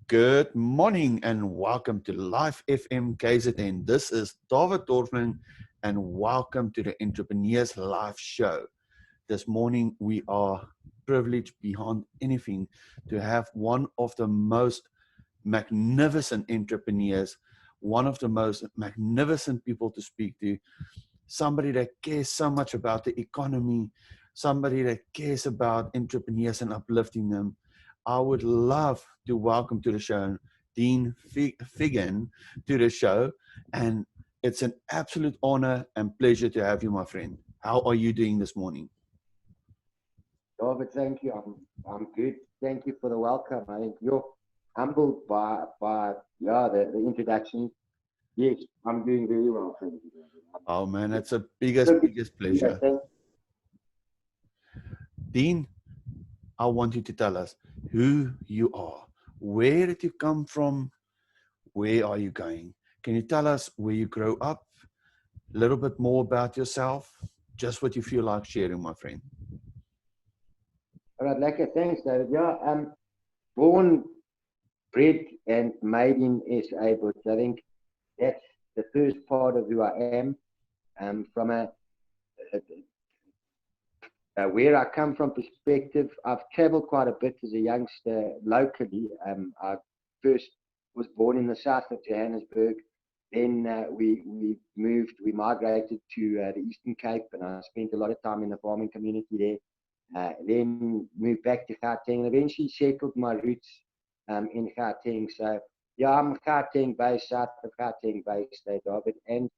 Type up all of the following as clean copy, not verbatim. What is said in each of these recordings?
Good morning and welcome to Live FM KZN. This is David Dorfman and welcome to the Entrepreneurs Live Show. This morning we are privileged beyond anything to have one of the most magnificent entrepreneurs, one of the most magnificent people to speak to, somebody that cares so much about the economy, somebody that cares about entrepreneurs and uplifting them. I would love to welcome to the show Dean Fegen to the show, and it's an absolute honor and pleasure to have you, my friend. How are you doing this morning? David, thank you. I'm good. Thank you for the welcome. I think you're humbled by the introduction. Yes, I'm doing very well. Thank you. Oh man, it's a biggest pleasure. Dean, I want you to tell us who you are. Where did you come from? Where are you going? Can you tell us where you grew up? A little bit more about yourself? Just what you feel like sharing, my friend. All right, lekker. Thanks, David. Yeah, I'm born, bred, and made in SA, but I think that's the first part of who I am. From where I come from perspective, I've traveled quite a bit as a youngster locally. I first was born in the south of Johannesburg. Then we migrated to the Eastern Cape, and I spent a lot of time in the farming community there. Then moved back to Gauteng, and eventually settled my roots in Gauteng. So yeah, I'm Gauteng based, south of Gauteng based, David. And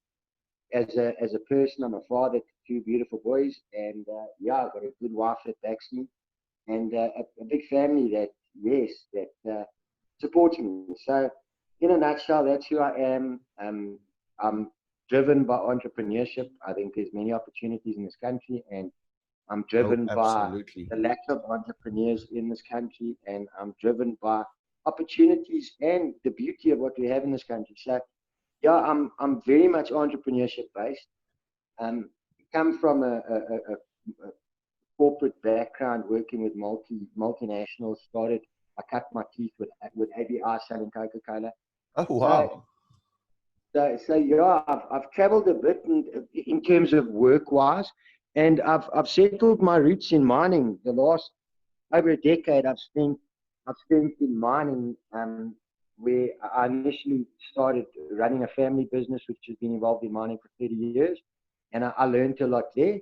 as a person, I'm a father to two beautiful boys, and yeah, I've got a good wife that backs me, and a big family that supports me. So, in a nutshell, that's who I am. I'm driven by entrepreneurship. I think there's many opportunities in this country, and I'm driven by the lack of entrepreneurs in this country, and I'm driven by opportunities and the beauty of what we have in this country. So, yeah, I'm very much entrepreneurship based. Come from a corporate background, working with multinationals. I cut my teeth with ABI selling Coca-Cola. Oh wow! So yeah, I've traveled a bit in terms of work-wise, and I've settled my roots in mining. The last over a decade, I've spent in mining. Where I initially started running a family business, which has been involved in mining for 30 years. And I learned a lot there.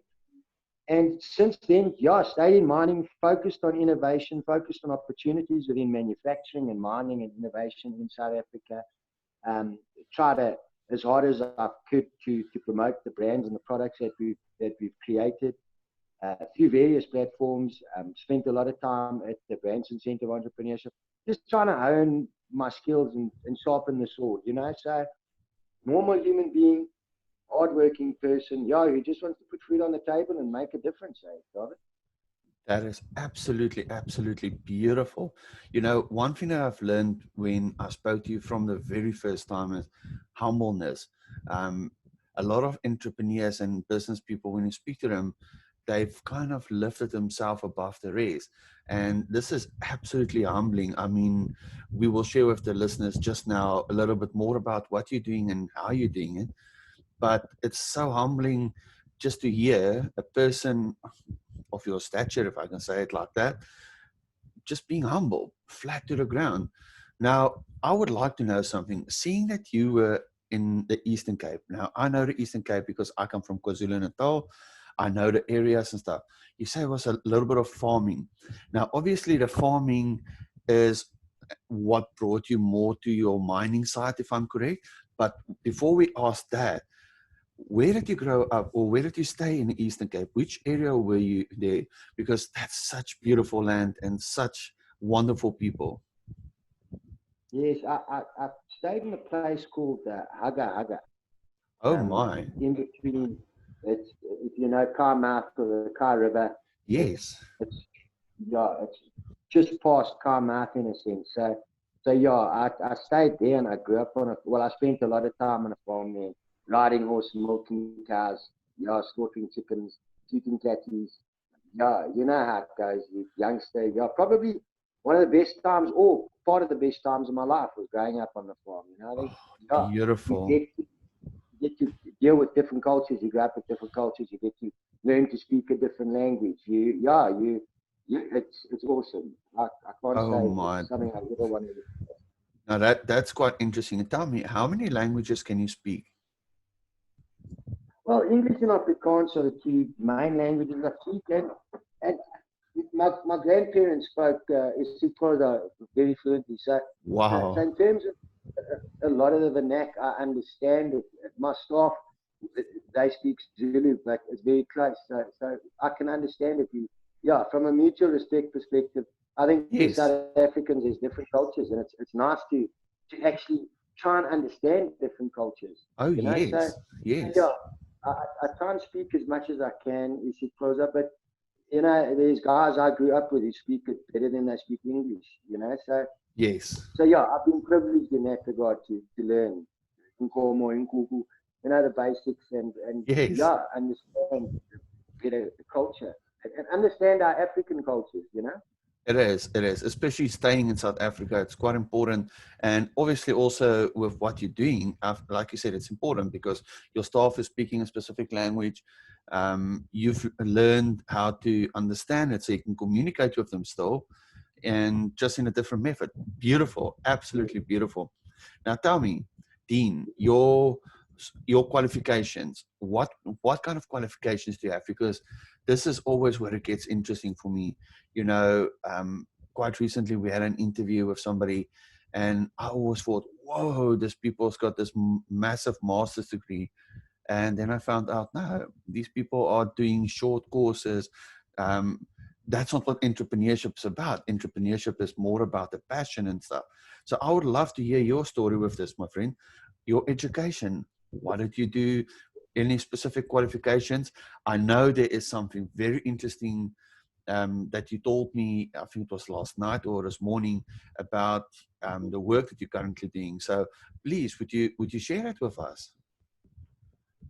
And since then, yeah, I stayed in mining, focused on innovation, focused on opportunities within manufacturing and mining and innovation in South Africa. Tried as hard as I could to promote the brands and the products that we've created through various platforms. Spent a lot of time at the Branson Center of Entrepreneurship, just trying to hone my skills and sharpen the sword, So normal human being, hardworking person, who just wants to put food on the table and make a difference, David? That is absolutely beautiful. One thing that I've learned when I spoke to you from the very first time is humbleness. A lot of entrepreneurs and business people, when you speak to them, they've kind of lifted themselves above the rest. And this is absolutely humbling. I mean, we will share with the listeners just now a little bit more about what you're doing and how you're doing it. But it's so humbling just to hear a person of your stature, if I can say it like that, just being humble, flat to the ground. Now, I would like to know something. Seeing that you were in the Eastern Cape. Now, I know the Eastern Cape because I come from KwaZulu-Natal. I know the areas and stuff. You say it was a little bit of farming. Now, obviously, the farming is what brought you more to your mining side, if I'm correct. But before we ask that, where did you grow up, or where did you stay in the Eastern Cape? Which area were you there? Because that's such beautiful land and such wonderful people. Yes, I stayed in a place called Haga. Oh my! In between, it's if you know Carmouth or the Car River. Yes. It's just past Carmouth in a sense. So yeah, I stayed there and I grew up on I spent a lot of time on a farm there, riding horses, milking cows, slaughtering chickens, shooting catties. Yeah, you know how it goes, you youngster. Yeah, probably one of the best times, or part of the best times of my life, was growing up on the farm. You know, I think, Oh, beautiful. you get to deal with different cultures. You grow up with different cultures. You get to learn to speak a different language. It's awesome. I can't Oh say my. it's something I ever wanted to do. Now that's quite interesting. And tell me, how many languages can you speak? Well, English and Afrikaans are the two main languages I speak, and my grandparents spoke IsiXhosa very fluently. So Wow. in terms of a lot of the vernac, I understand it. My staff, they speak Zulu, but it's very close. So I can understand it. From a mutual respect perspective, I think for Yes. South Africans, there's different cultures, and it's nice to actually try and understand different cultures. Oh, You know, so yes. Yes. yeah, I try and speak as much as I can isiXhosa, but you know, there's guys I grew up with who speak it better than they speak English. You know, Yes. so yeah, I've been privileged in that regard to learn Nkomo, Nkuku, you know, the basics, and Yes. yeah, understand better the culture and understand our African cultures. You know. It is. It is. Especially staying in South Africa, it's quite important. And obviously, also with what you're doing, like you said, it's important because your staff is speaking a specific language. You've learned how to understand it so you can communicate with them still, and just in a different method. Beautiful. Absolutely beautiful. Now, tell me, Dean, your qualifications. What kind of qualifications do you have? Because this is always where it gets interesting for me. You know, quite recently we had an interview with somebody, and I always thought, whoa, this people's got this massive master's degree. And then I found out, no, these people are doing short courses. That's not what entrepreneurship is about. Entrepreneurship is more about the passion and stuff. So I would love to hear your story with this, my friend. Your education. What did you do? Any specific qualifications? I know there is something very interesting that you told me, I think it was last night or this morning, about the work that you're currently doing. So please, would you share it with us?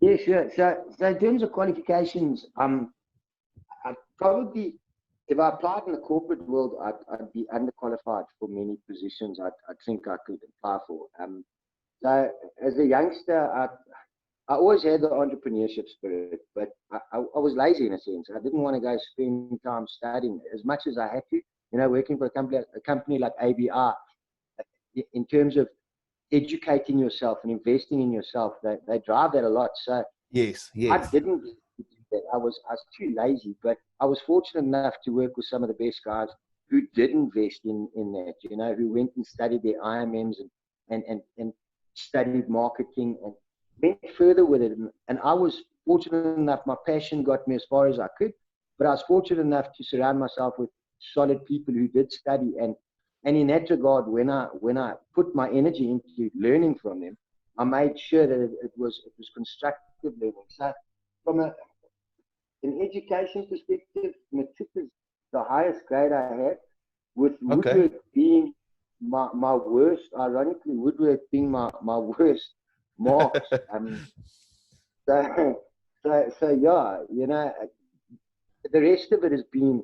Yeah, sure. So in terms of qualifications, I'd probably, if I applied in the corporate world, I'd be underqualified for many positions I think I could apply for. So as a youngster, I always had the entrepreneurship spirit, but I was lazy in a sense. I didn't want to go spend time studying as much as I had to. You know, working for a company like ABR, in terms of educating yourself and investing in yourself, they drive that a lot. So Yes, I yes. didn't do that. I was too lazy, but I was fortunate enough to work with some of the best guys who did invest in that, you know, who went and studied their IMMs and studied marketing and went further with it. And I was fortunate enough, my passion got me as far as I could, but I was fortunate enough to surround myself with solid people who did study. And in that regard, when I put my energy into learning from them, I made sure that it was constructive learning. So from an education perspective, matric is the highest grade I had, with Okay. woodwork being my worst, ironically, woodwork being my worst marks. So, so yeah, you know, the rest of it has been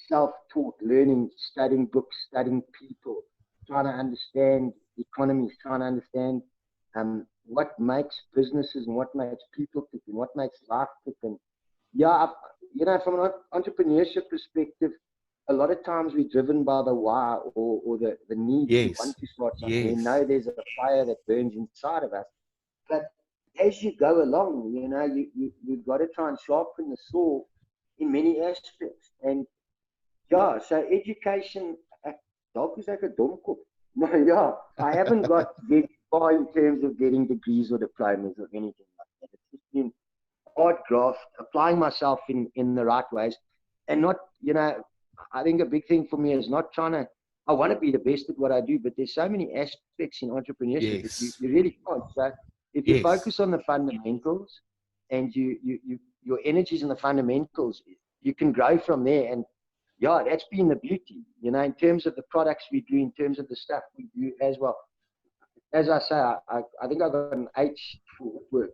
self-taught, learning, studying books, studying people, trying to understand economies, trying to understand what makes businesses and what makes people tick and what makes life tick. And yeah, you know, from an entrepreneurship perspective, a lot of times we're driven by the why or the need to Yes. want to start something. We Yes. know there's a fire that burns inside of us. But as you go along, you know, you've got to try and sharpen the saw in many aspects. And yeah, so education, dalk is like a domkop. No, yeah, I haven't got very far in terms of getting degrees or diplomas or anything like that. It's just been hard graft, applying myself in the right ways, and not, you know, I think a big thing for me is not trying to, I want to be the best at what I do, but there's so many aspects in entrepreneurship that Yes. you really can't. So if you Yes. focus on the fundamentals and your energies in the fundamentals, you can grow from there. And yeah, that's been the beauty, you know, in terms of the products we do, in terms of the stuff we do as well. As I say, I think I got an H for work.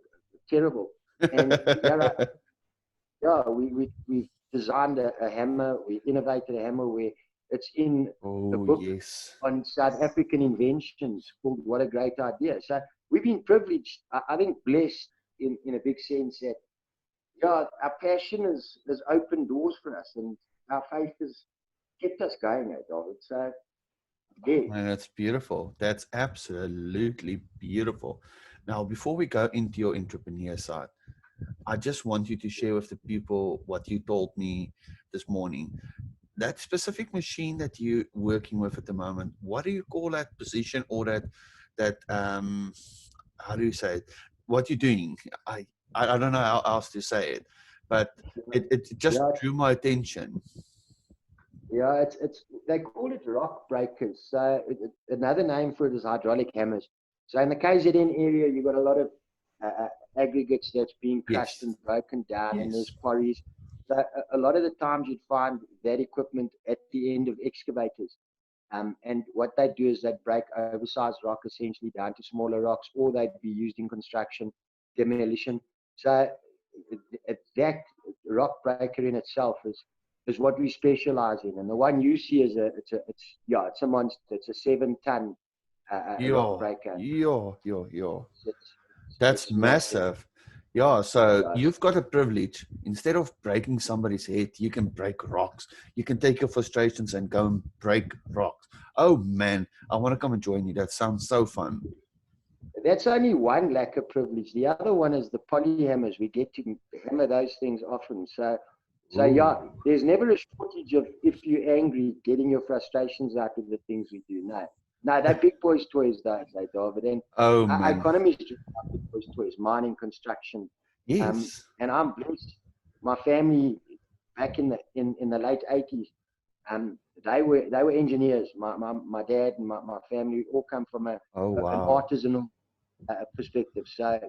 Terrible. And yeah, we've designed a hammer. We innovated a hammer where it's in a Oh, book yes. on South African inventions called What a Great Idea. So we've been privileged, I think blessed in a big sense that, yeah, our passion has opened doors for us, and our faith has kept us going, David. So, yeah. Man, that's beautiful. That's absolutely beautiful. Now, before we go into your entrepreneur side, I just want you to share with the people what you told me this morning. That specific machine that you're working with at the moment, what do you call that position, or that how do you say it? What you're doing? I don't know how else to say it, but it just Yeah, drew my attention. yeah, it's they call it rock breakers. So another name for it is hydraulic hammers. So in the KZN area, you've got a lot of aggregates that's being crushed Yes, and broken down, and there's yes. quarries. So a lot of the times you'd find that equipment at the end of excavators. And what they do is they'd break oversized rock essentially down to smaller rocks, or they'd be used in construction, demolition. So that rock breaker in itself is what we specialize in. And the one you see is it's a monster. It's a 7-ton rock Yo, breaker. yo. It's, That's it's massive. massive. Yeah, so Yeah. you've got a privilege. Instead of breaking somebody's head, you can break rocks. You can take your frustrations and go and break rocks. Oh man, I want to come and join you. That sounds so fun. That's only one lack of privilege. The other one is the polyhammers. We get to hammer those things often. So yeah, Ooh. there's never a shortage of, if you're angry, getting your frustrations out of the things we do. No, they're big boys' toys, though, David. And Oh our man. economy is just like big boys' toys, mining, construction. Yes. And I'm blessed. My family back in the late 80s, they were engineers. My dad and my family all come from an Oh wow. artisanal perspective. So,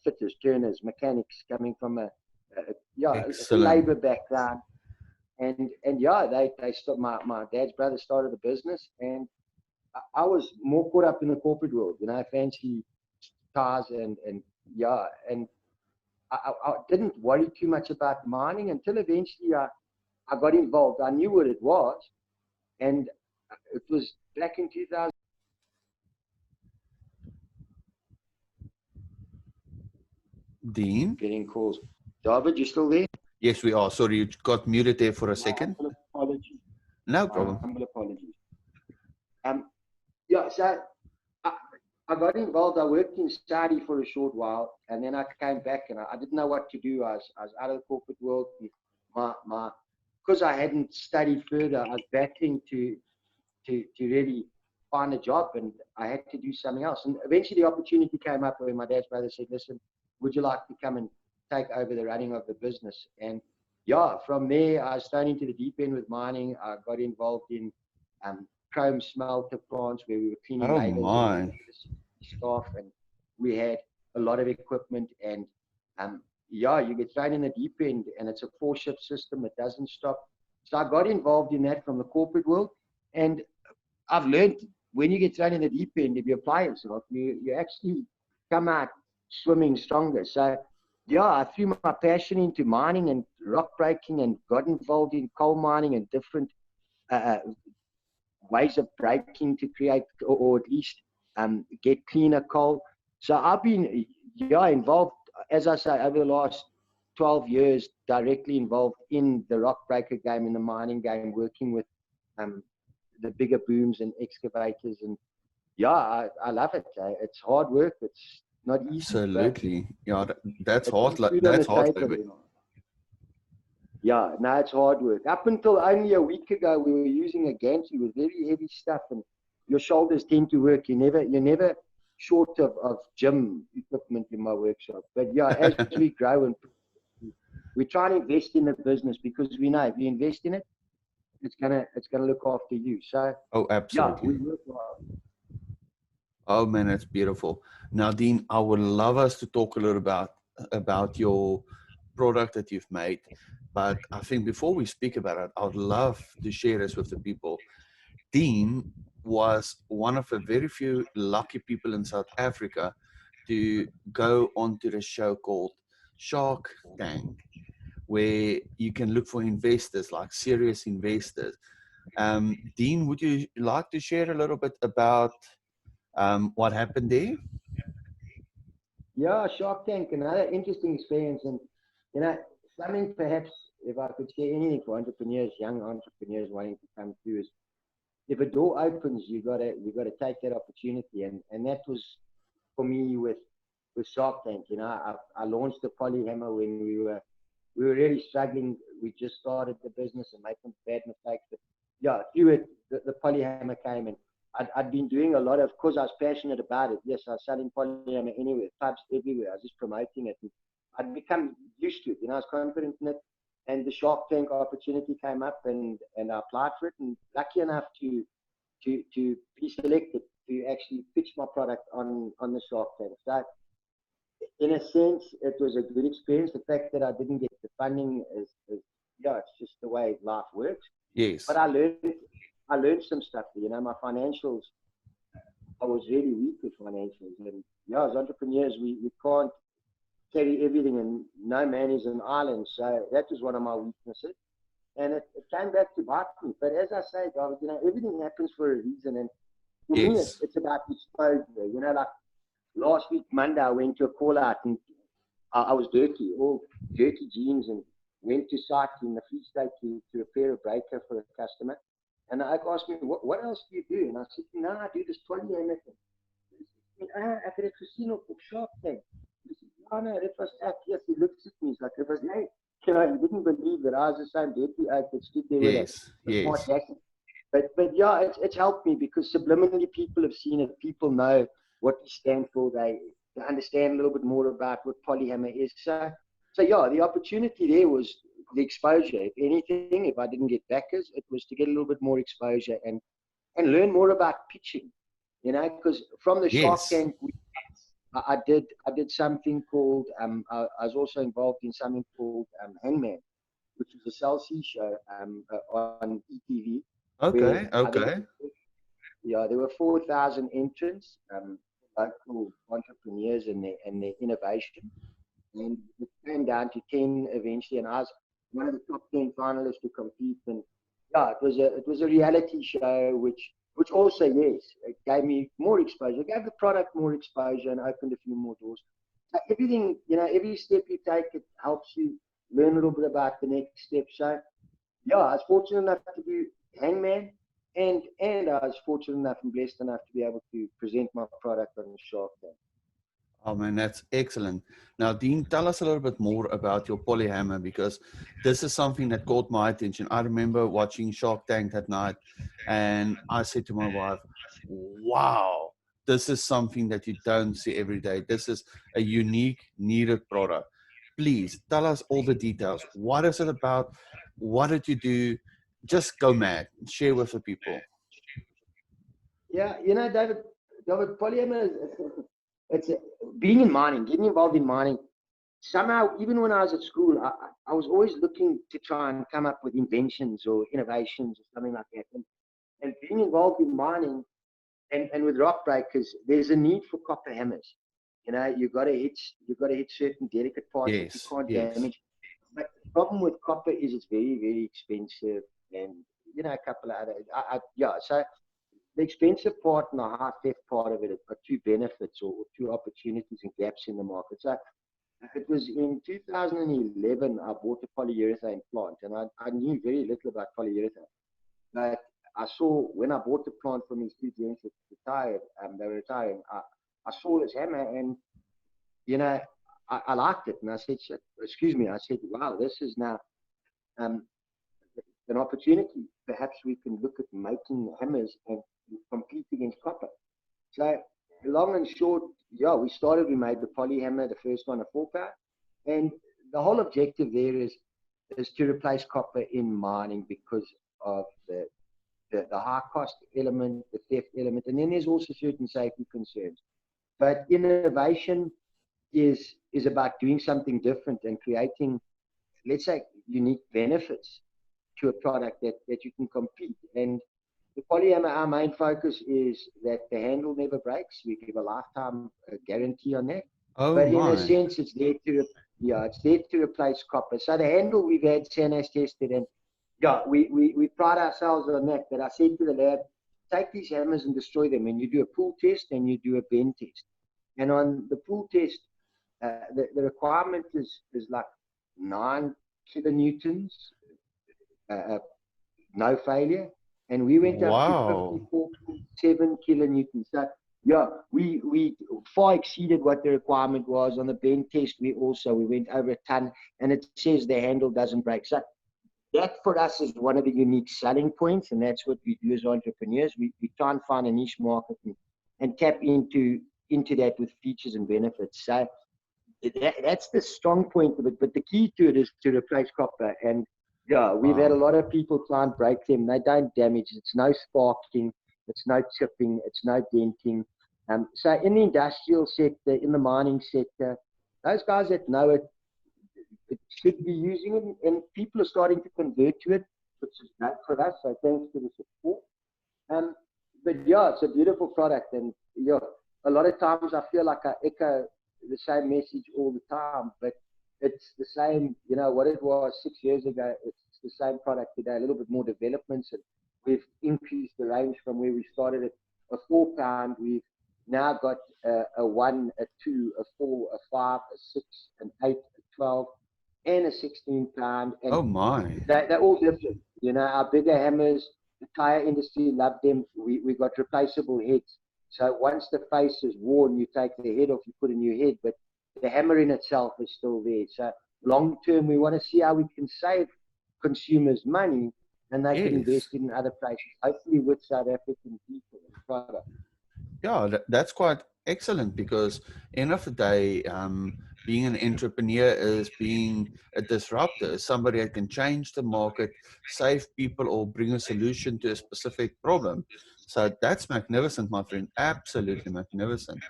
fitters, turners, mechanics coming from a Excellent. labor background. And yeah, they my dad's brother started the business, and I was more caught up in the corporate world, fancy cars and yeah, and I didn't worry too much about mining until eventually I got involved. I knew what it was, and it was back in 2000. Dean? Getting calls. David, you still there? Yes, we are. Sorry, you got muted there for a My second. humble apologies. No My problem. humble apologies. Yeah, so I, I got involved. I worked in Saudi for a short while, and then I came back, and I didn't know what to do. I was out of the corporate world. Because I hadn't studied further, I was battling to really find a job, and I had to do something else. And eventually, the opportunity came up where my dad's brother said, "Listen, would you like to come and take over the running of the business?" And yeah, from there, I was thrown into the deep end with mining. I got involved in chrome smelter plants where we were cleaning Oh ladles and my. staff, and we had a lot of equipment. And yeah, you get thrown in the deep end, and it's a 4-shift system. It doesn't stop. So I got involved in that from the corporate world, and I've learned when you get thrown in the deep end, if you apply yourself, you actually come out swimming stronger. So yeah, I threw my passion into mining and rock breaking, and got involved in coal mining and different uh, ways of breaking to create, or at least get cleaner coal. So I've been involved, as I say, over the last 12 years, directly involved in the rock breaker game, in the mining game, working with um, the bigger booms and excavators. And yeah, I love it. It's hard work. It's not easy, but Absolutely. Yeah, that's it hard. puts food on the That's hard table. labor. Yeah, no, it's hard work. Up until only a week ago, we were using a gantry with very heavy stuff, and your shoulders tend to work. You're never short of gym equipment in my workshop. But yeah, as we grow, and we try and invest in the business, because we know if you invest in it, it's gonna look after you. So Oh, yeah, we absolutely. work hard. Oh man, that's beautiful. Now, Dean, I would love us to talk a little about your product that you've made. But I think before we speak about it, I would love to share this with the people. Dean was one of the very few lucky people in South Africa to go onto the show called Shark Tank, where you can look for investors, like serious investors. Dean, would you like to share a little bit about what happened there? Yeah, Shark Tank, another interesting experience. And, something perhaps, if I could say anything for entrepreneurs, young entrepreneurs wanting to come through, is if a door opens, you gotta take that opportunity. And that was for me with Shark Tank. I launched the Polyhammer when we were really struggling. We just started the business and making bad mistakes. But yeah, through it, the Polyhammer came, and I'd been doing a lot of, because I was passionate about it. Yes, I was selling Polyhammer anywhere, pubs everywhere. I was just promoting it. And I'd become used to it. I was confident in it. And the Shark Tank opportunity came up, and I applied for it. And lucky enough to be selected to actually pitch my product on the Shark Tank. So in a sense, it was a good experience. The fact that I didn't get the funding is yeah, it's just the way life works. Yes. But I learned some stuff. My financials, I was really weak with financials. And yeah, as entrepreneurs, we can't carry everything, and no man is an island. So that was one of my weaknesses. And it came back to bite me. But as I say, David, everything happens for a reason. And for me, it's about exposure. Like last week, Monday, I went to a call out, and I was dirty, all dirty jeans, and went to site in the Free State to repair a breaker for a customer. And I asked me, what else do you do? And I said, no, I do this Polyhammer thing. He said, I could have seen a Shark Tank. He said, no, that was that. Yes, he looks at me. He's like, it was late. He didn't believe that I was the same dirty oak that stood there with a smart accent. But yeah, it's helped me, because subliminally people have seen it. People know what we stand for. They understand a little bit more about what Polyhammer is. So yeah, the opportunity there was the exposure. If anything, if I didn't get backers, it was to get a little bit more exposure and learn more about pitching. Because from the Shark Tank, I did something called I was also involved in something called Hangman, which was a Cell C show on ETV. Okay. Yeah, there were 4,000 entrants, local entrepreneurs and their innovation, and it came down to 10 eventually, and I was one of the top 10 finalists to compete. And yeah, it was a reality show, which also, yes, it gave me more exposure. It gave the product more exposure and opened a few more doors. So everything, every step you take, it helps you learn a little bit about the next step. So yeah, I was fortunate enough to do Hangman, and I was fortunate enough and blessed enough to be able to present my product on the Shark Tank. Oh man, that's excellent. Now, Dean, tell us a little bit more about your Polyhammer, because this is something that caught my attention. I remember watching Shark Tank that night, and I said to my wife, wow, this is something that you don't see every day. This is a unique, needed product. Please tell us all the details. What is it about? What did you do? Just go mad. Share with the people. Yeah, David, Polyhammer it's being in mining, getting involved in mining. Somehow, even when I was at school, I was always looking to try and come up with inventions or innovations or something like that. And being involved in mining and with rock breakers, there's a need for copper hammers. You've got to hit certain delicate parts that you can't damage. But the problem with copper is it's very, very expensive, and a couple of other so the expensive part and the high theft part of it are two benefits or two opportunities and gaps in the market. So it was in 2011 I bought a polyurethane plant, and I knew very little about polyurethane. But I saw, when I bought the plant from these two gents that retired, they were retiring, I saw this hammer, and I liked it, and I said, wow, this is now an opportunity. Perhaps we can look at making hammers and compete against copper. So long and short, we made the Polyhammer, the first one, a 4-power, and the whole objective there is to replace copper in mining because of the high cost element, the theft element, and then there's also certain safety concerns. But innovation is about doing something different and creating, let's say, unique benefits to a product that you can compete. And the Polyhammer, our main focus is that the handle never breaks. We give a lifetime guarantee on that. But in a sense, it's there to replace copper. So the handle we've had SANAS tested, and yeah, we pride ourselves on that. But I said to the lab, take these hammers and destroy them. And you do a pull test and you do a bend test. And on the pull test, the requirement is like 9 kilonewtons, no failure. And we went up to Wow. 54.7 kilonewtons. So, yeah, we far exceeded what the requirement was. On the bend test, we went over a ton, and it says the handle doesn't break. So that for us is one of the unique selling points, and that's what we do as entrepreneurs. We try and find a niche market and tap into that with features and benefits. So that's the strong point of it. But the key to it is to replace copper. And yeah, we've had a Wow. lot of people try and break them. They don't damage. It's no sparking. It's no chipping. It's no denting. So in the industrial sector, in the mining sector, those guys that know it should be using it, and people are starting to convert to it, which is great for us. So thanks to the support. But yeah, it's a beautiful product, and yeah, a lot of times I feel like I echo the same message all the time, but it's the same. You know what it was 6 years ago. It's the same product today. A little bit more developments, and we've increased the range from where we started at a 4 pound. We've now got a 1, a 2, a 4, a 5, a 6, an 8, a 12, and a 16 pound, and Oh my. they're all different. You know, our bigger hammers, the tire industry loved them. We got replaceable heads. So once the face is worn, you take the head off, you put a new head, but the hammer in itself is still there. So long term, we want to see how we can save consumers money and they can Yes. invest it in other places, hopefully with South African people and product. Yeah, that's quite excellent because end of the day, being an entrepreneur is being a disruptor, somebody that can change the market, save people, or bring a solution to a specific problem. So that's magnificent, my friend. Absolutely magnificent.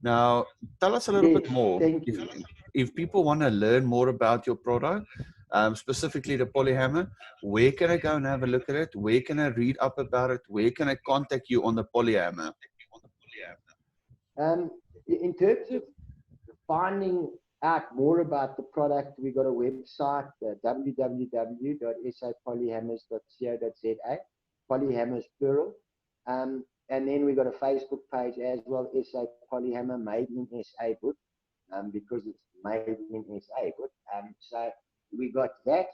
Now, tell us a little Yes, bit more. thank you. If people want to learn more about your product, specifically the Polyhammer, where can I go and have a look at it? Where can I read up about it? Where can I contact you on the Polyhammer? Um, in terms of finding out more about the product, we got a website, www.sapolyhammers.co.za, Polyhammers plural. And then we got a Facebook page as well, SA Polyhammer Made in SA Book, because it's made in SA Book. So we got that.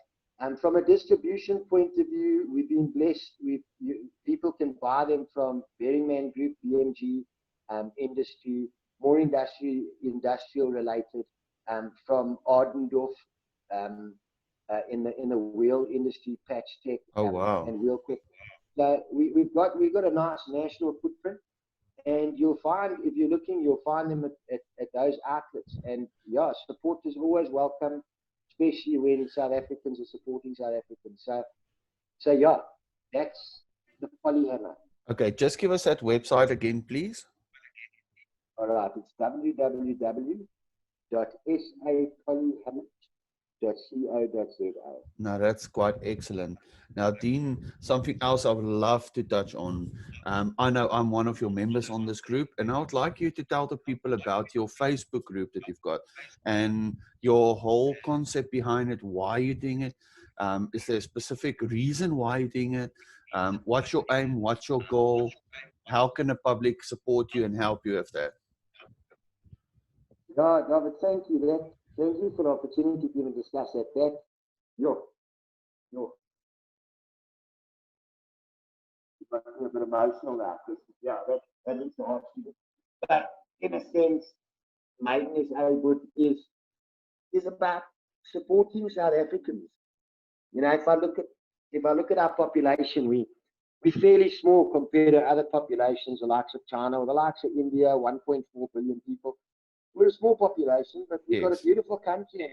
From a distribution point of view, we've been blessed. People can buy them from Bearingman Group, BMG, industry, more industrial related, from Ardendorf, um, in the wheel industry, Patch Tech, Oh, wow. and Wheel Quick. So we've got a nice national footprint, and you'll find, if you're looking, you'll find them at those outlets. And yeah, support is always welcome, especially when South Africans are supporting South Africans. So yeah, that's the Polyhammer. Okay, just give us that website again, please. All right, it's www.sapolyhammer.co.za. Now, that's quite excellent. Now, Dean, something else I would love to touch on. I know I'm one of your members on this group, and I would like you to tell the people about your Facebook group that you've got and your whole concept behind it, why you're doing it. Is there a specific reason why you're doing it? What's your aim? What's your goal? How can the public support you and help you with that? Yeah, David, thank you for the opportunity to even discuss that. Yo, yo, you got me a bit emotional now, because yeah, that is the hard to. But in a sense, Maiden SA Book is about supporting South Africans. You know, if I look at our population, we're fairly small compared to other populations, the likes of China or the likes of India, 1.4 billion people. We're a small population, but we've got a Yes. beautiful country, and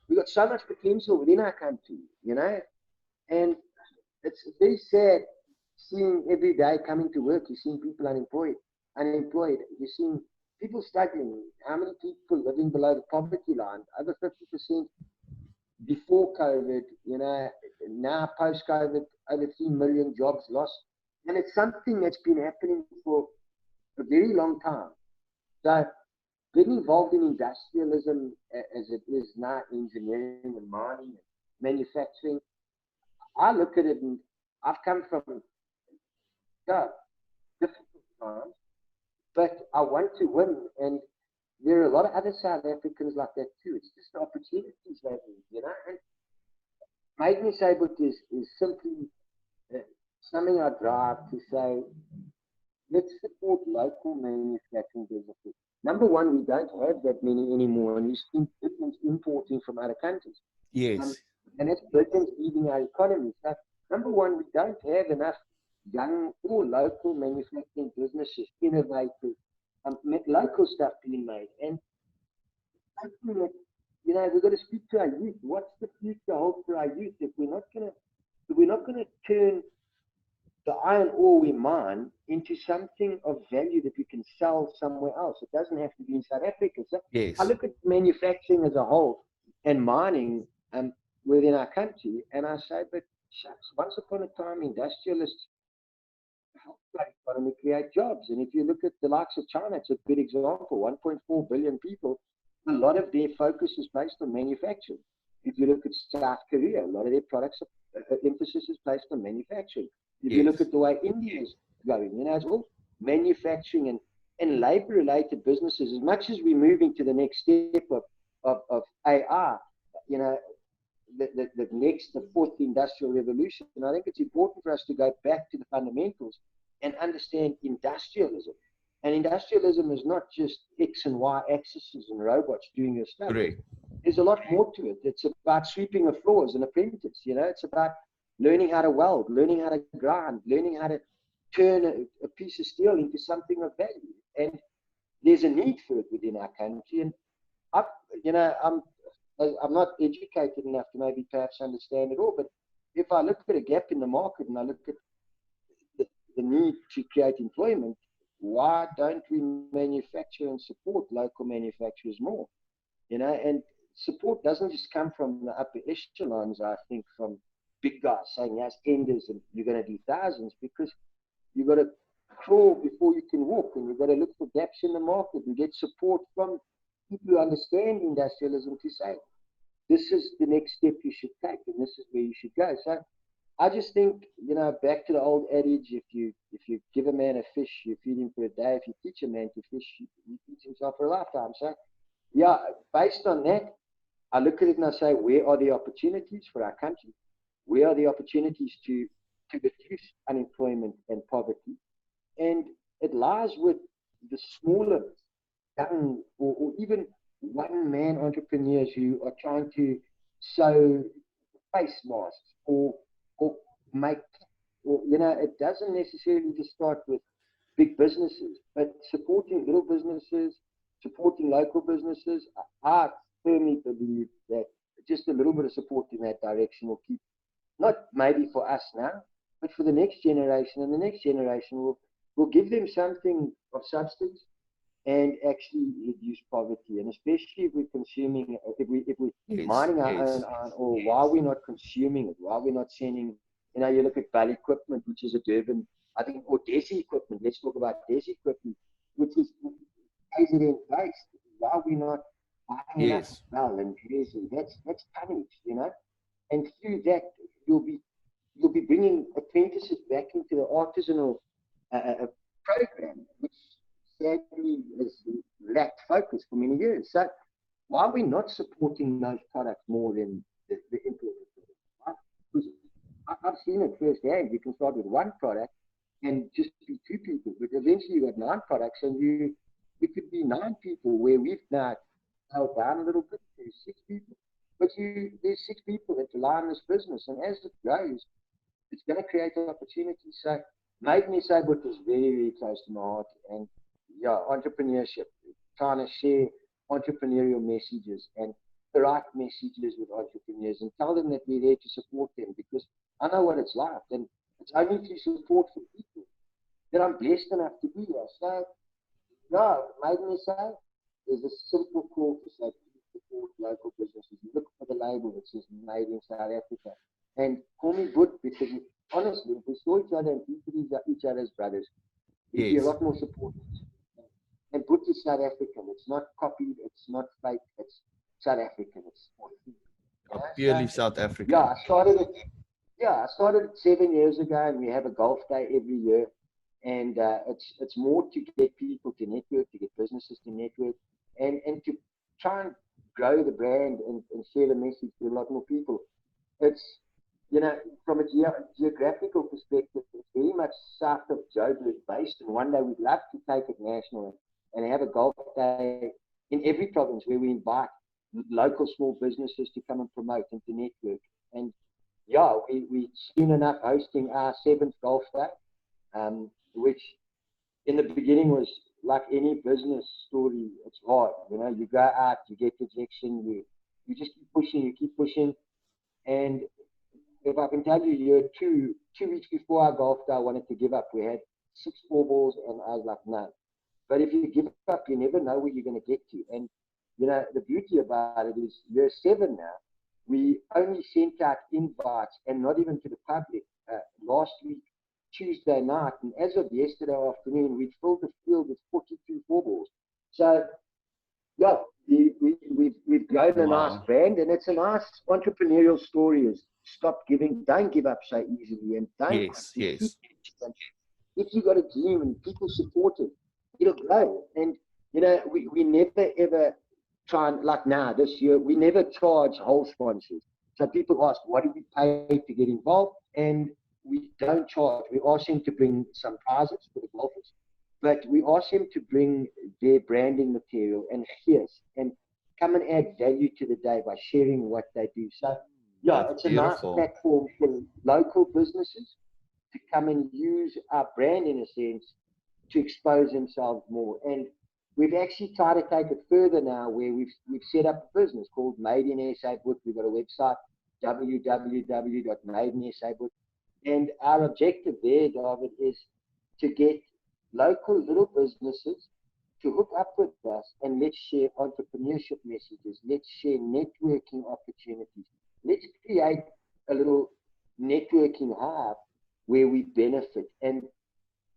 we've got so much potential within our country, you know. And it's very sad seeing every day coming to work, you're seeing people unemployed. You're seeing people struggling. How many people living below the poverty line? Over 50% before COVID, you know, now post COVID, over 3 million jobs lost. And it's something that's been happening for a very long time. So getting involved in industrialism as it is now, engineering and mining and manufacturing, I look at it, and I've come from difficult times, but I want to win. And there are a lot of other South Africans like that too. It's just the opportunities they need, you know. And made me say, but is simply something I drive to say, let's support local manufacturing businesses. Number one, we don't have that many anymore, and we're importing from other countries. Yes. And that's Britain's leading our economy. So, number one, we don't have enough young or local manufacturing businesses, innovators, local stuff being made. And something that, you know, we've got to speak to our youth. What's the future hold for our youth if we're not going to turn the iron ore we mine into something of value that we can sell somewhere else? It doesn't have to be in South Africa. So Yes. I look at manufacturing as a whole and mining within our country, and I say, but shucks, once upon a time, industrialists helped our economy create jobs. And if you look at the likes of China, it's a good example. 1.4 billion people, a lot of their focus is based on manufacturing. If you look at South Korea, a lot of their products, emphasis is placed on manufacturing. If you look at the way India is going, you know, it's all manufacturing and labor-related businesses. As much as we're moving to the next step of AI, you know, the fourth industrial revolution, and I think it's important for us to go back to the fundamentals and understand industrialism. And industrialism is not just X and Y axes and robots doing your stuff. Correct. There's a lot more to it. It's about sweeping the floors and apprentice, you know, it's about learning how to weld, learning how to grind, learning how to turn a piece of steel into something of value. And there's a need for it within our country. And I'm not educated enough to maybe perhaps understand it all, but if I look at a gap in the market and I look at the need to create employment, why don't we manufacture and support local manufacturers more? You know, and support doesn't just come from the upper echelons, I think, from big guys saying, yes, tenders and you're going to do thousands, because you've got to crawl before you can walk, and you've got to look for gaps in the market and get support from people who understand industrialism to say, this is the next step you should take and this is where you should go. So I just think, you know, back to the old adage, if you give a man a fish, you feed him for a day. If you teach a man to fish, he teaches himself for a lifetime. So yeah, based on that, I look at it and I say, where are the opportunities for our country? Where are the opportunities to reduce unemployment and poverty? And it lies with the smaller, young, or even one-man entrepreneurs who are trying to sew face masks or make, or, you know, it doesn't necessarily just start with big businesses, but supporting little businesses, supporting local businesses. I firmly believe that just a little bit of support in that direction will keep, not maybe for us now, but for the next generation, and the next generation will give them something of substance and actually reduce poverty. And especially if we're consuming, if we're mining our own iron ore, why are we not consuming it? Why are we not sending, you know, you look at Bell Equipment, which is a Durban, I think, or Desi Equipment, let's talk about Desi Equipment, which is KZN based. Why are we not buying enough Bell and Desi? That's tonnage, you know? And through that, you'll be bringing apprentices back into the artisanal program, which sadly has lacked focus for many years. So why are we not supporting those products more than the imported products? Right? Because I've seen it firsthand. You can start with one product and just be two people, but eventually you've got 9 products, and you could be 9 people, where we've now held down a little bit to 6 people. But there's 6 people that rely on this business, and as it grows, it's going to create opportunities. So made me say what was very, very close to my heart. And yeah, entrepreneurship, trying to share entrepreneurial messages and the right messages with entrepreneurs, and tell them that we're there to support them, because I know what it's like, and it's only through support for people that I'm blessed enough to be here. So yeah, made me say there's a simple call to say, support local businesses. You look for the label that says made in South Africa, and call me Bud, because honestly, if we saw each other and treated each other as brothers, it'd be a lot more supportive. And Bud is South African. It's not copied. It's not fake. It's South African. It's purely South African. Yeah, I started it. Yeah, I started 7 years ago, and we have a golf day every year. And it's more to get people to network, to get businesses to network, and to try and grow the brand and share the message to a lot more people. It's, from a geographical perspective, it's very much south of Joburg based, and one day we'd love to take it national and have a golf day in every province where we invite local small businesses to come and promote and to network. And yeah, we soon enough hosting our seventh golf day, which in the beginning was like any business story. It's hard, you go out, you get rejection, you just keep pushing. And if I can tell you, year two weeks before our golf day, I wanted to give up. We had 6 4 balls, and I was like, no. But if you give up, you never know where you're going to get to. And, the beauty about it is year 7 now, we only sent out invites, and not even to the public. Last week, Tuesday night, and as of yesterday afternoon, we'd filled the field with 42 4 balls. So, yeah, we've grown a nice brand, and it's a nice entrepreneurial story. Is don't give up so easily, and don't. Yes. If you got a dream and people support it, it'll grow. And we never ever try and, like now this year, we never charge whole sponsors. So people ask, what do we pay to get involved? And we don't charge. We ask them to bring some prizes for the golfers, but we ask them to bring their branding material and come and add value to the day by sharing what they do. So yeah, That's it's beautiful. a nice platform for local businesses to come and use our brand, in a sense, to expose themselves more. And we've actually tried to take it further now, where we've set up a business called Made in SA Book. We've got a website, www.madeinsabook. And our objective there, David, is to get local little businesses to hook up with us, and let's share entrepreneurship messages. Let's share networking opportunities. Let's create a little networking hub where we benefit. And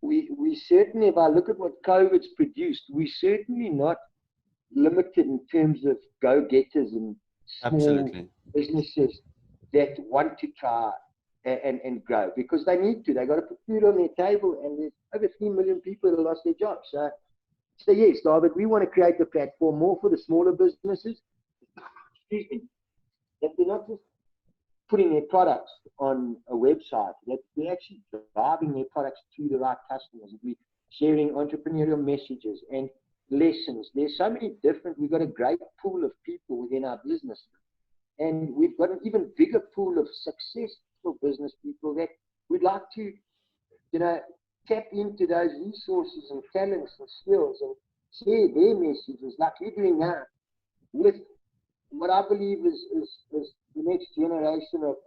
we certainly, if I look at what COVID's produced, we're certainly not limited in terms of go-getters and small businesses that want to try and grow, because they need to. They got to put food on their table, and there's over 3 million people that have lost their jobs. So yes, David, we want to create a platform more for the smaller businesses. Excuse me, that they're not just putting their products on a website, that they're actually driving their products to the right customers. We're sharing entrepreneurial messages and lessons. There's so many different. We've got a great pool of people within our business, and we've got an even bigger pool of successful business people that we'd like to, tap into those resources and talents and skills and share their messages, like we're doing now, with what I believe is the next generation of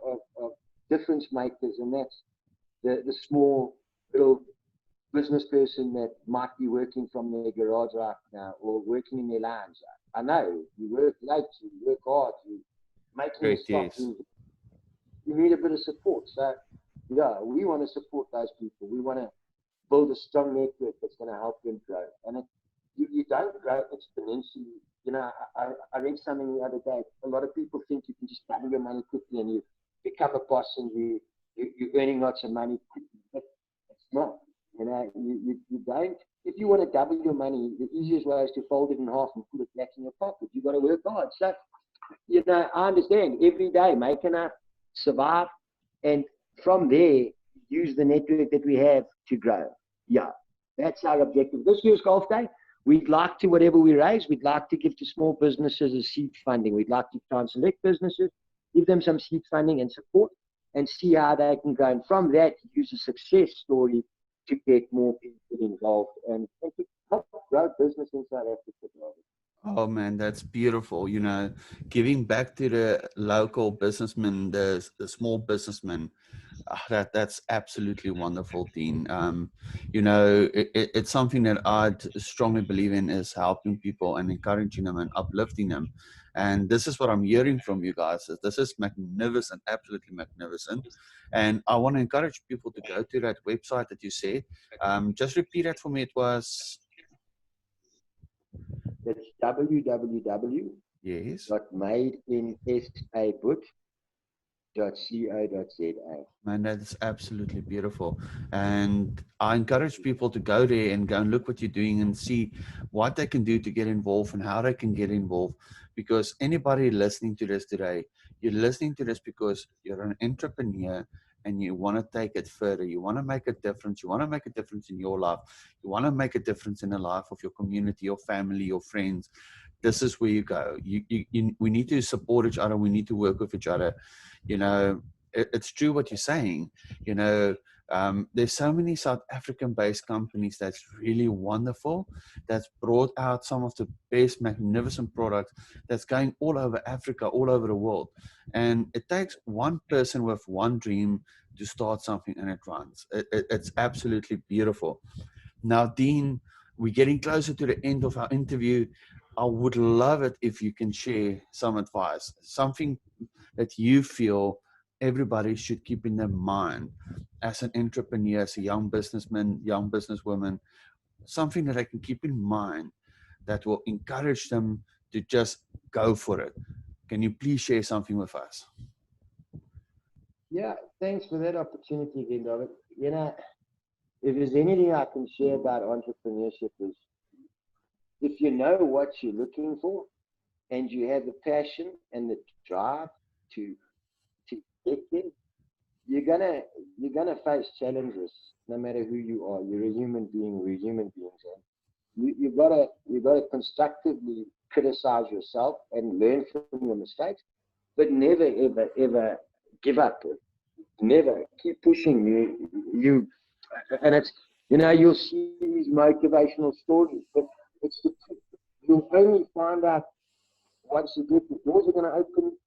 difference makers, and that's the small little business person that might be working from their garage right now, or working in their lounge. I know you work late, you work hard, you making a stop. You need a bit of support. So yeah, we want to support those people. We want to build a strong network that's going to help them grow. And you don't grow exponentially. I read something the other day. A lot of people think you can just double your money quickly and you become a boss and you're earning lots of money quickly. But it's not. You don't. If you want to double your money, the easiest way is to fold it in half and put it back in your pocket. You've got to work hard. So, I understand every day, make enough, survive, and from there, use the network that we have to grow. Yeah, that's our objective. This year's golf day, we'd like to, whatever we raise, we'd like to give to small businesses as seed funding. We'd like to try and select businesses, give them some seed funding and support, and see how they can grow. And from that, use a success story to get more people involved and to help grow business in South Africa. Oh man, that's beautiful. Giving back to the local businessmen, the small businessmen. That's absolutely wonderful, Dean. It's something that I strongly believe in, is helping people and encouraging them and uplifting them. And this is what I'm hearing from you guys. This is magnificent, absolutely magnificent. And I want to encourage people to go to that website that you said. Just repeat that for me. It was... That's www.madeinsabook.co.za. Man, that's absolutely beautiful. And I encourage people to go there and go and look what you're doing and see what they can do to get involved and how they can get involved. Because anybody listening to this today, you're listening to this because you're an entrepreneur and you want to take it further. You want to make a difference. You want to make a difference in your life. You want to make a difference in the life of your community, your family, your friends. This is where you go. We need to support each other. We need to work with each other. You know, it's true what you're saying. You know, there's so many South African-based companies that's really wonderful, that's brought out some of the best, magnificent products that's going all over Africa, all over the world. And it takes one person with one dream to start something and it runs. It's absolutely beautiful. Now, Dean, we're getting closer to the end of our interview. I would love it if you can share some advice, something that you feel everybody should keep in their mind as an entrepreneur, as a young businessman, young businesswoman, something that I can keep in mind that will encourage them to just go for it. Can you please share something with us? Yeah, thanks for that opportunity again, David. You know, if there's anything I can share about entrepreneurship is if you know what you're looking for and you have the passion and the drive to get there, you're gonna face challenges no matter who you are. You're a human being, we're human beings, and you gotta constructively criticize yourself and learn from your mistakes, but never ever give up. Never keep pushing. And it's, you'll see these motivational stories, but it's the truth. You'll only find out once you get the doors are going to open.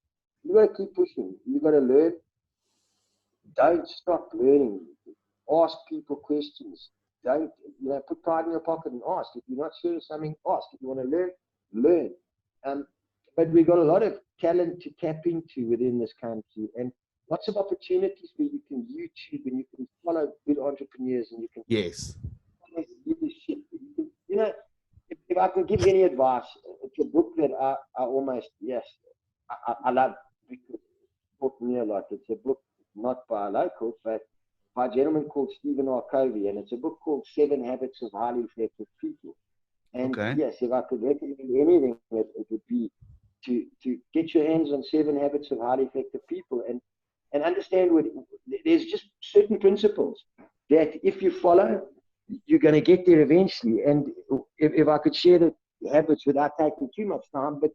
You got to keep pushing. You got to learn. Don't stop learning. Ask people questions. Don't, put pride in your pocket and ask. If you're not sure of something, ask. If you want to learn, learn. But we've got a lot of talent to tap into within this country, and lots of opportunities where you can YouTube and you can follow good entrepreneurs and you can leadership. If I can give any advice, it's a book that I almost, yes, I love because it taught me a lot. It's a book not by a local, but by a gentleman called Stephen R. Covey, and it's a book called 7 Habits of Highly Effective People. And yes, if I could recommend anything, it would be to get your hands on 7 Habits of Highly Effective People and understand there's just certain principles that if you follow, you're going to get there eventually. And if I could share the habits without taking too much time, but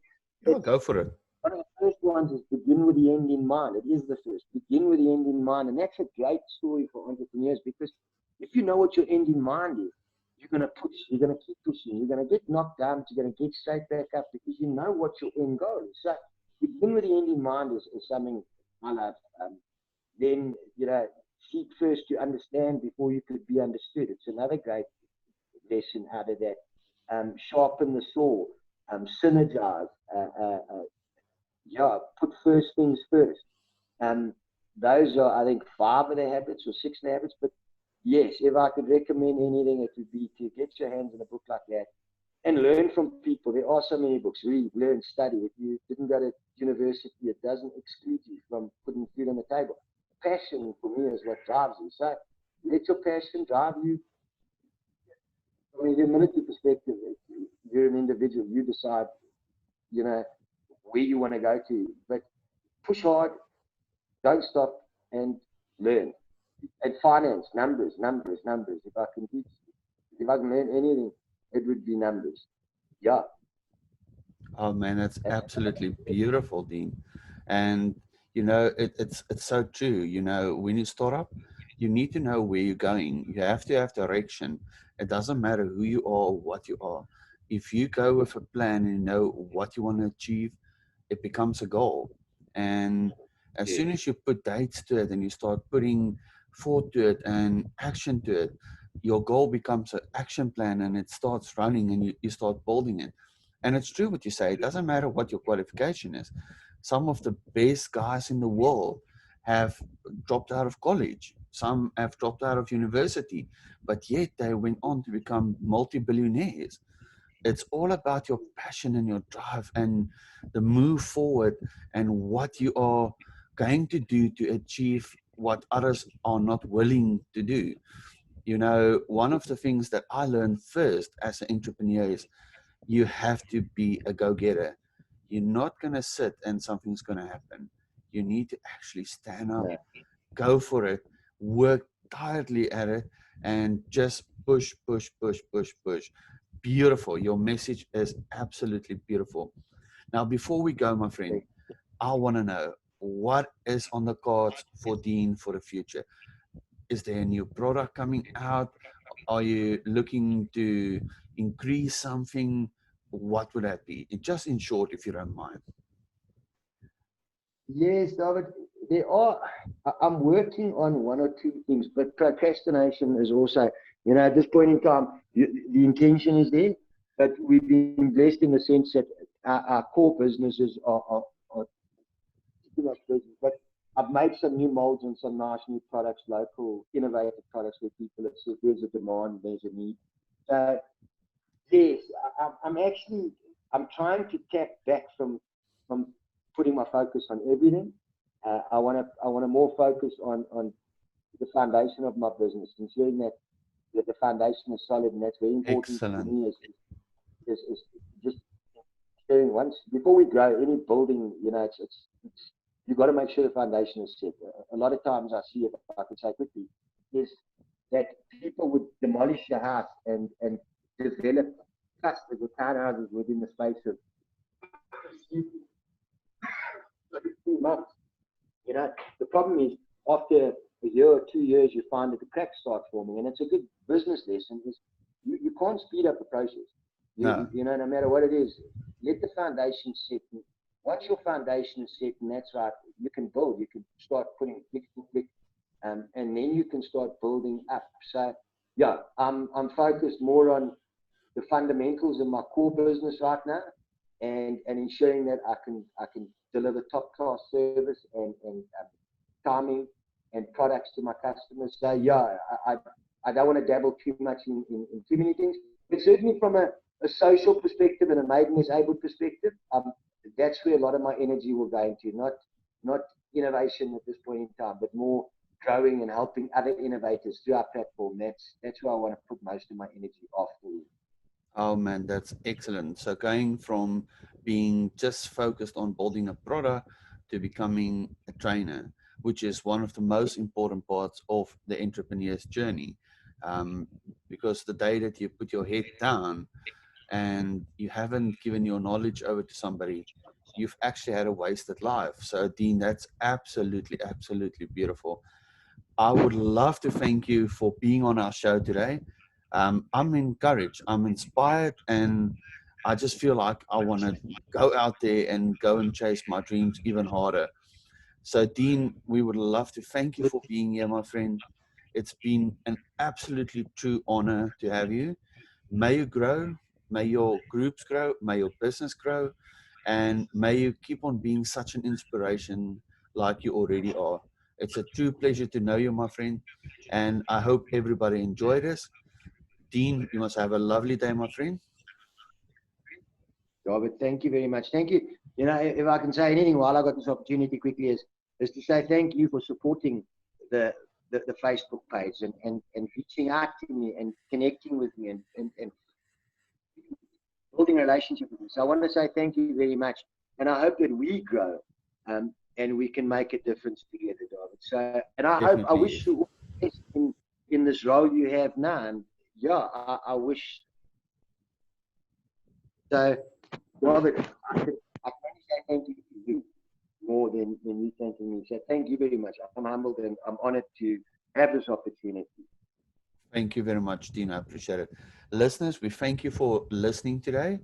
go for it. One of the first ones is begin with the end in mind. It is the first. Begin with the end in mind. And that's a great story for entrepreneurs, because if you know what your end in mind is, you're going to push, you're going to keep pushing, you're going to get knocked down, but you're going to get straight back up because you know what your end goal is. So begin with the end in mind is something I love. Then, seek first to understand before you could be understood. It's another great lesson out of that. Sharpen the saw, synergize, put first things first. Those are, I think, 5 of the habits or 6 of the habits. But yes, if I could recommend anything, it would be to get your hands on a book like that and learn from people. There are so many books. Read, learn, study. If you didn't go to university, it doesn't exclude you from putting food on the table. Passion for me is what drives you. So let your passion drive you. From a humanity perspective, you're an individual. You decide, where you want to go to. But push hard, don't stop, and learn. And finance, numbers. If I can learn anything, it would be numbers. Yeah. Oh man, that's absolutely beautiful, Dean. And it's so true. When you start up, you need to know where you're going. You have to have direction. It doesn't matter who you are or what you are. If you go with a plan and you know what you want to achieve, it becomes a goal. And as soon as you put dates to it and you start putting thought to it and action to it, your goal becomes an action plan and it starts running and you start building it. And it's true what you say. It doesn't matter what your qualification is. Some of the best guys in the world have dropped out of college. Some have dropped out of university, but yet they went on to become multi-billionaires. It's all about your passion and your drive and the move forward and what you are going to do to achieve what others are not willing to do? You know, one of the things that I learned first as an entrepreneur is you have to be a go-getter. You're not going to sit and something's going to happen. You need to actually stand up, go for it, work tirelessly at it, and just push, push, push, push, push. Beautiful. Your message is absolutely beautiful. Now, before we go, my friend, I want to know what is on the cards for Dean for the future. Is there a new product coming out? Are you looking to increase something? What would that be? Just in short, if you don't mind. Yes, David, I'm working on one or two things, but procrastination is also, at this point in time, the intention is there, but we've been blessed in the sense that our core businesses are too much business. But I've made some new molds and some nice new products, local, innovative products where people have said there's a demand, there's a need. Yes, I'm trying to tap back from putting my focus on everything. I want to more focus on the foundation of my business, ensuring that the foundation is solid, and that's very important to me. Is just sharing once before we grow any building. It's you've got to make sure the foundation is set. A lot of times I see, if I could say quickly, is that people would demolish your house and develop clusters of townhouses within the space of 3 months. The problem is after a year or 2 years, you find that the cracks start forming, and it's a good business lesson. Is you can't speed up the process. No matter what it is, let the foundation set. Once your foundation is set, and that's right, you can build. You can start putting brick to brick, and then you can start building up. So, yeah, I'm focused more on the fundamentals of my core business right now, and ensuring that I can deliver top class service and timing and products to my customers. So yeah, I don't want to dabble too much in too many things, but certainly from a social perspective and a maiden is able perspective, that's where a lot of my energy will go into. Not innovation at this point in time, but more growing and helping other innovators through our platform. That's where I want to put most of my energy after. Oh man, that's excellent. So going from being just focused on building a product to becoming a trainer, which is one of the most important parts of the entrepreneur's journey. Because the day that you put your head down and you haven't given your knowledge over to somebody, you've actually had a wasted life. So Dean, that's absolutely, absolutely beautiful. I would love to thank you for being on our show today. I'm encouraged, I'm inspired, and I just feel like I want to go out there and go and chase my dreams even harder. So Dean, we would love to thank you for being here, my friend. It's been an absolutely true honor to have you. May you grow, may your groups grow, may your business grow, and may you keep on being such an inspiration like you already are. It's a true pleasure to know you, my friend, and I hope everybody enjoyed this. Dean, you must have a lovely day, my friend. Robert, thank you very much. Thank you. If I can say anything while I got this opportunity quickly is to say thank you for supporting the Facebook page and reaching out to me and connecting with me and building a relationship with me. So I want to say thank you very much. And I hope that we grow and we can make a difference together, David. So, and I wish you all the best in this role you have now. And yeah, I wish. So, Robert, I can only say thank you to you more than you thanking me. So thank you very much. I'm humbled and I'm honored to have this opportunity. Thank you very much, Dean. I appreciate it. Listeners, we thank you for listening today,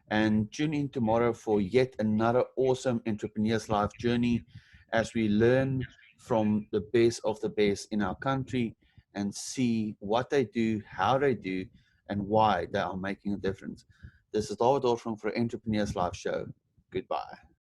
and tune in tomorrow for yet another awesome Entrepreneur's Life journey as we learn from the best of the best in our country and see what they do, how they do, and why they are making a difference. This is David Dorfman for Entrepreneur's Life Show. Goodbye.